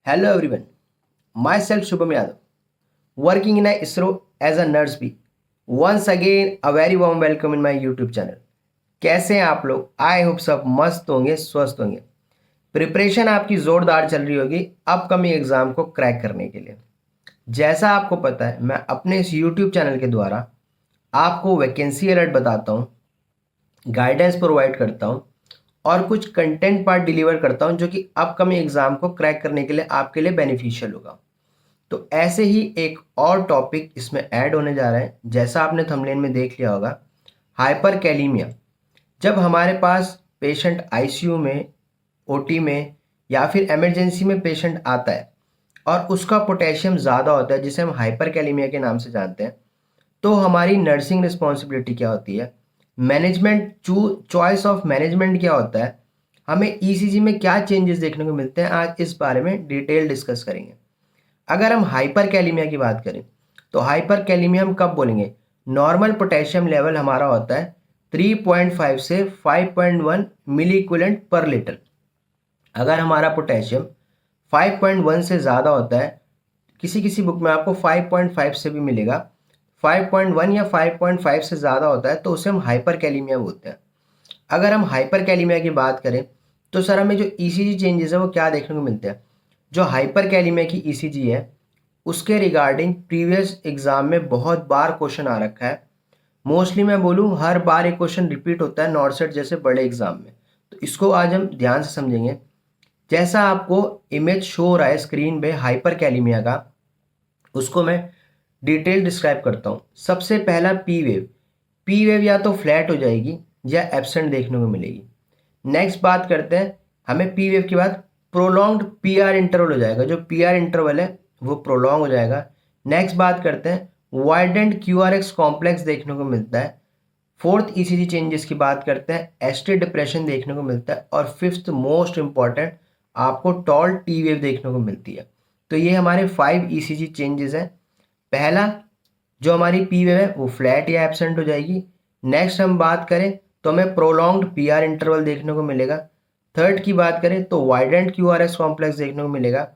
Hello everyone, myself Shubham Yadav, working in a ISRO as a nurse भी. Once again a very warm welcome in my YouTube channel. कैसे हैं आप लोग? I hope सब मस्त होंगे, स्वस्थ होंगे. प्रिपरेशन आपकी जोरदार चल रही होगी अपकमिंग एग्जाम को क्रैक करने के लिए. जैसा आपको पता है, मैं अपने इस YouTube चैनल के द्वारा आपको वैकेंसी अलर्ट बताता हूँ, गाइडेंस प्रोवाइड करता हूँ और कुछ कंटेंट पार्ट डिलीवर करता हूँ जो कि अपकमिंग एग्जाम को क्रैक करने के लिए आपके लिए बेनिफिशियल होगा. तो ऐसे ही एक और टॉपिक इसमें ऐड होने जा रहा है, जैसा आपने थंबनेल में देख लिया होगा, हाइपर कैलीमिया. जब हमारे पास पेशेंट आईसीयू में, ओटी में या फिर इमरजेंसी में पेशेंट आता है और उसका पोटेशियम ज़्यादा होता है, जिसे हम हाइपर कैलीमिया के नाम से जानते हैं, तो हमारी नर्सिंग रिस्पॉन्सिबिलिटी क्या होती है, मैनेजमेंट चॉइस ऑफ मैनेजमेंट क्या होता है, हमें ईसीजी में क्या चेंजेस देखने को मिलते हैं, आज इस बारे में डिटेल डिस्कस करेंगे. अगर हम हाइपर कैलीमिया की बात करें तो हाइपर कैलीमिया हम कब बोलेंगे? नॉर्मल पोटेशियम लेवल हमारा होता है 3.5 से 5.1 मिली इक्विवेलेंट पर लीटर. अगर हमारा पोटेशियम 5.1 से ज़्यादा होता है, किसी किसी बुक में आपको 5.5 से भी मिलेगा, 5.1 या 5.5 से ज़्यादा होता है तो उसे हम हाइपर कैलीमिया बोलते हैं. अगर हम हाइपर कैलीमिया की बात करें तो सर हमें जो ईसीजी चेंजेस है वो क्या देखने को मिलते हैं? जो हाइपर कैलीमिया की ईसीजी है उसके रिगार्डिंग प्रीवियस एग्जाम में बहुत बार क्वेश्चन आ रखा है. मोस्टली मैं बोलूँ हर बार एक क्वेश्चन रिपीट होता है नॉर्सेट जैसे बड़े एग्जाम में. तो इसको आज हम ध्यान से समझेंगे. जैसा आपको इमेज शो हो रहा है स्क्रीन पे हाइपर कैलीमिया का, उसको मैं डिटेल डिस्क्राइब करता हूँ. सबसे पहला पी वेव. पी वेव या तो फ्लैट हो जाएगी या एब्सेंट देखने को मिलेगी. नेक्स्ट बात करते हैं, हमें पी वेव के बाद प्रोलॉन्ग्ड पी आर इंटरवल हो जाएगा. जो पी आर इंटरवल है वो प्रोलॉन्ग हो जाएगा. नेक्स्ट बात करते हैं, widened Q R x complex देखने को मिलता है. फोर्थ ईसीजी चेंजेस की बात करते हैं, एस्टे डिप्रेशन देखने को मिलता है. और फिफ्थ मोस्ट इंपॉर्टेंट, आपको टॉल टी वेव देखने को मिलती है. तो ये हमारे 5 ईसीजी चेंजेस हैं. पहला, जो हमारी पी वेव है वो फ्लैट या एब्सेंट हो जाएगी. नेक्स्ट हम बात करें तो हमें प्रोलॉन्ग्ड पी आर इंटरवल देखने को मिलेगा. थर्ड की बात करें तो widened Q R S complex देखने को मिलेगा.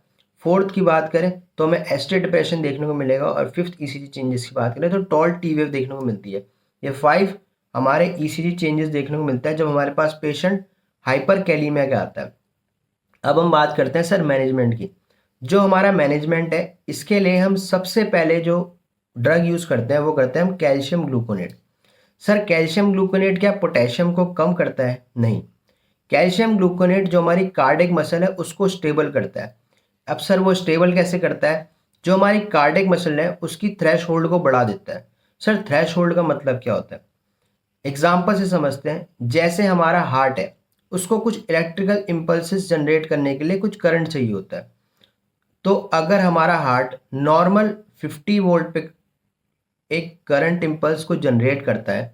फोर्थ की बात करें तो हमें एस्टे डिप्रेशन देखने को मिलेगा. और फिफ्थ ईसीजी चेंजेस की बात करें तो टॉल टी वेव देखने को मिलती है. ये 5 हमारे ईसीजी चेंजेस देखने को मिलता है जब हमारे पास पेशेंट हाइपर कैलीमिया का आता है. अब हम बात करते हैं सर मैनेजमेंट की. जो हमारा मैनेजमेंट है, इसके लिए हम सबसे पहले जो ड्रग यूज़ करते हैं वो करते हैं हम calcium gluconate. Sir calcium gluconate क्या पोटेशियम को कम करता है? नहीं. कैल्शियम ग्लूकोनेट जो हमारी कार्डिक मसल है उसको स्टेबल करता है. अब सर वो स्टेबल कैसे करता है? जो हमारी कार्डिक मसल है उसकी थ्रेश होल्ड को बढ़ा देता है. सर थ्रेश होल्ड का मतलब क्या होता है? एग्जाम्पल से समझते हैं. जैसे हमारा हार्ट है, उसको कुछ इलेक्ट्रिकल इम्पल्सेस जनरेट करने के लिए कुछ करंट चाहिए होता है. तो अगर हमारा हार्ट नॉर्मल 50 वोल्ट पे एक करंट इम्पल्स को जनरेट करता है,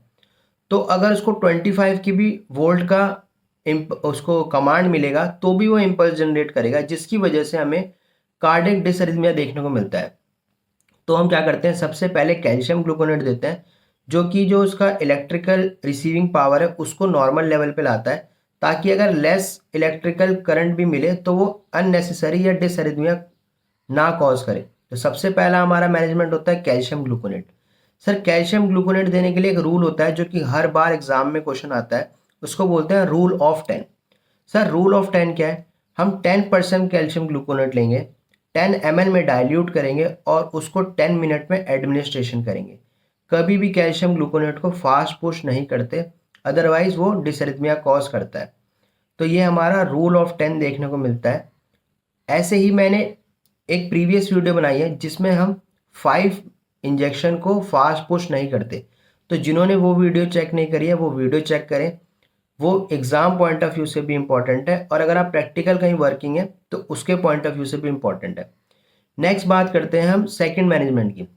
तो अगर उसको 25 की भी वोल्ट का उसको कमांड मिलेगा तो भी वो इम्पल्स जनरेट करेगा, जिसकी वजह से हमें कार्डियक डिसरिथमिया देखने को मिलता है. तो हम क्या करते हैं, सबसे पहले कैल्शियम ग्लूकोनेट देते हैं, जो उसका इलेक्ट्रिकल रिसीविंग पावर है उसको नॉर्मल लेवल पे लाता है, ताकि अगर लेस इलेक्ट्रिकल करंट भी मिले तो वो अननेसेसरी या डिसरिथमिया ना कॉज करे. तो सबसे पहला हमारा मैनेजमेंट होता है calcium gluconate. Sir calcium gluconate देने के लिए एक रूल होता है जो कि हर बार एग्जाम में क्वेश्चन आता है, उसको बोलते हैं rule of 10. Sir rule of 10 क्या है? हम 10% कैल्शियम ग्लूकोनेट लेंगे, 10 ml में डाइल्यूट करेंगे और उसको 10 मिनट में एडमिनिस्ट्रेशन करेंगे. कभी भी कैल्शियम ग्लूकोनेट को फास्ट पुश नहीं करते, अदरवाइज वो डिसरिथमिया कॉज करता है. तो ये हमारा रूल ऑफ 10 देखने को मिलता है. ऐसे ही मैंने एक प्रीवियस वीडियो बनाई है जिसमें हम 5 इंजेक्शन को फास्ट पुश नहीं करते. तो जिन्होंने वो वीडियो चेक नहीं करी है वो वीडियो चेक करें, वो एग्ज़ाम पॉइंट ऑफ व्यू से भी इम्पॉर्टेंट है और अगर आप प्रैक्टिकल कहीं वर्किंग है तो उसके पॉइंट ऑफ व्यू से भी इम्पॉर्टेंट है. नेक्स्ट बात करते हैं हम सेकंड मैनेजमेंट की.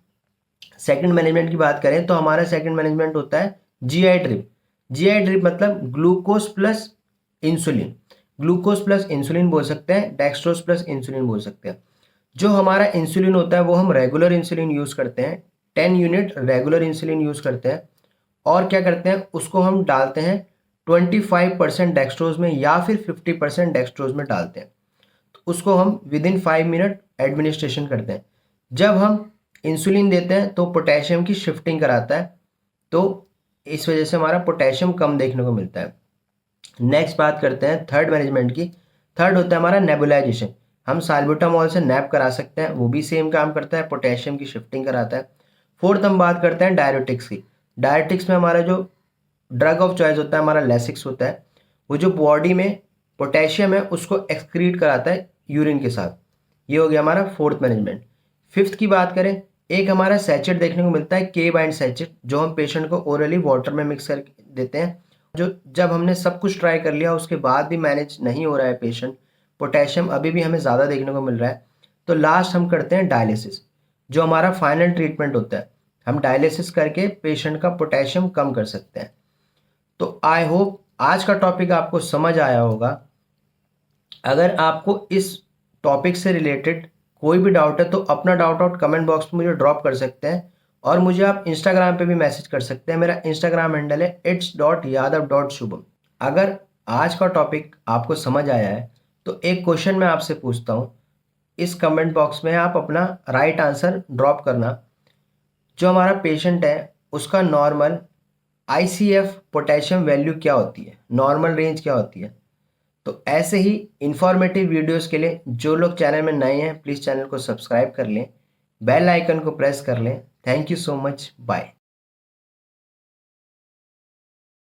सेकंड मैनेजमेंट की बात करें तो हमारा सेकंड मैनेजमेंट होता है जीआई ड्रिप. जीआई ड्रिप मतलब glucose plus insulin. Glucose plus insulin बोल सकते हैं, डेक्सट्रोज प्लस इंसुलिन बोल सकते हैं. जो हमारा इंसुलिन होता है वो हम रेगुलर इंसुलिन यूज़ करते हैं, 10 यूनिट रेगुलर इंसुलिन यूज़ करते हैं. और क्या करते हैं, उसको हम डालते हैं 25% डेक्सट्रोज में या फिर 50% डेक्सट्रोज में डालते हैं. तो उसको हम विद इन 5 मिनट एडमिनिस्ट्रेशन करते हैं। जब हम इंसुलिन देते हैं तो पोटेशियम की शिफ्टिंग कराता है, तो इस वजह से हमारा पोटेशियम कम देखने को मिलता है। नेक्स्ट बात करते हैं थर्ड मैनेजमेंट की। थर्ड होता है हमारा नेबुलाइजेशन। हम साल्ब्यूटामॉल से नैप करा सकते हैं, वो भी सेम काम करता है, पोटेशियम की शिफ्टिंग कराता है। फोर्थ हम बात करते हैं डायरेटिक्स की। डायरेटिक्स में हमारा जो ड्रग ऑफ चॉइस होता है हमारा लेसिक्स होता है। वो जो बॉडी में पोटेशियम है उसको एक्सक्रीट कराता है यूरिन के साथ। ये हो गया हमारा फोर्थ मैनेजमेंट। फिफ्थ की बात करें, एक हमारा सैचेट देखने को मिलता है के बाइंड सैचेट, जो हम पेशेंट को ओरली वाटर में मिक्स कर देते हैं। जो जब हमने सब कुछ ट्राई कर लिया उसके बाद भी मैनेज नहीं हो रहा है पेशेंट, पोटेशियम अभी भी हमें ज़्यादा देखने को मिल रहा है, तो लास्ट हम करते हैं डायलिसिस, जो हमारा फाइनल ट्रीटमेंट होता है। हम डायलिसिस करके पेशेंट का पोटेशियम कम कर सकते हैं। तो आई होप आज का टॉपिक आपको समझ आया होगा। अगर आपको इस टॉपिक से रिलेटेड कोई भी डाउट है तो अपना डाउट आउट कमेंट बॉक्स में मुझे ड्रॉप कर सकते हैं, और मुझे आप इंस्टाग्राम पे भी मैसेज कर सकते हैं। मेरा इंस्टाग्राम हैंडल है its.yadav.shubham। अगर आज का टॉपिक आपको समझ आया है तो एक क्वेश्चन मैं आपसे पूछता हूँ, इस कमेंट बॉक्स में आप अपना राइट आंसर ड्रॉप करना। जो हमारा पेशेंट है उसका नॉर्मल ICF पोटेशियम वैल्यू क्या होती है, नॉर्मल रेंज क्या होती है। तो ऐसे ही इंफॉर्मेटिव वीडियोस के लिए जो लोग चैनल में नए हैं प्लीज़ चैनल को सब्सक्राइब कर लें, बेल आइकन को प्रेस कर लें। Thank you so much, bye.